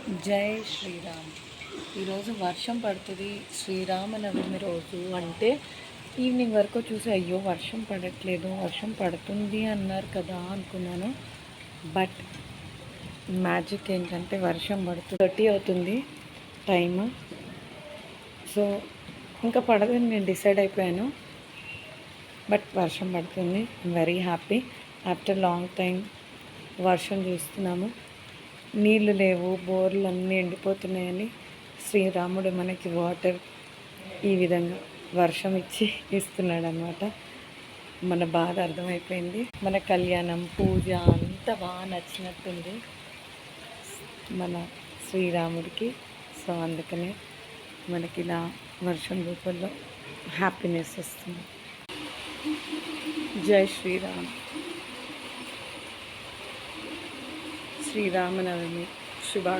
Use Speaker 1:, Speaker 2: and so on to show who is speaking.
Speaker 1: జై శ్రీరామ్. ఈరోజు వర్షం పడుతుంది. శ్రీరామనవమి రోజు అంటే ఈవినింగ్ వరకు చూసి అయ్యో వర్షం పడట్లేదు, వర్షం పడుతుంది అన్నారు కదా అనుకున్నాను. బట్ మ్యాజిక్ ఏంటంటే వర్షం పడుతుంది. 30 అవుతుంది టైమ్. సో ఇంకా పడదని నేను డిసైడ్ అయిపోయాను. బట్ వర్షం పడుతుంది. Very happy. After long time వర్షం చూస్తున్నాము. నీళ్ళు లేవు, బోర్లు అన్నీ ఎండిపోతున్నాయని శ్రీరాముడు మనకి వాటర్ ఈ విధంగా వర్షం ఇస్తున్నాడు అనమాట. మన బాధ అర్థమైపోయింది. మన కళ్యాణం, పూజ అంతా బాగా నచ్చినట్టుంది మన శ్రీరాముడికి. సో అందుకనే మనకి ఇలా వర్షం రూపంలో హ్యాపీనెస్ వస్తుంది. జై శ్రీరామ్. శ్రీరామనవమి శుభా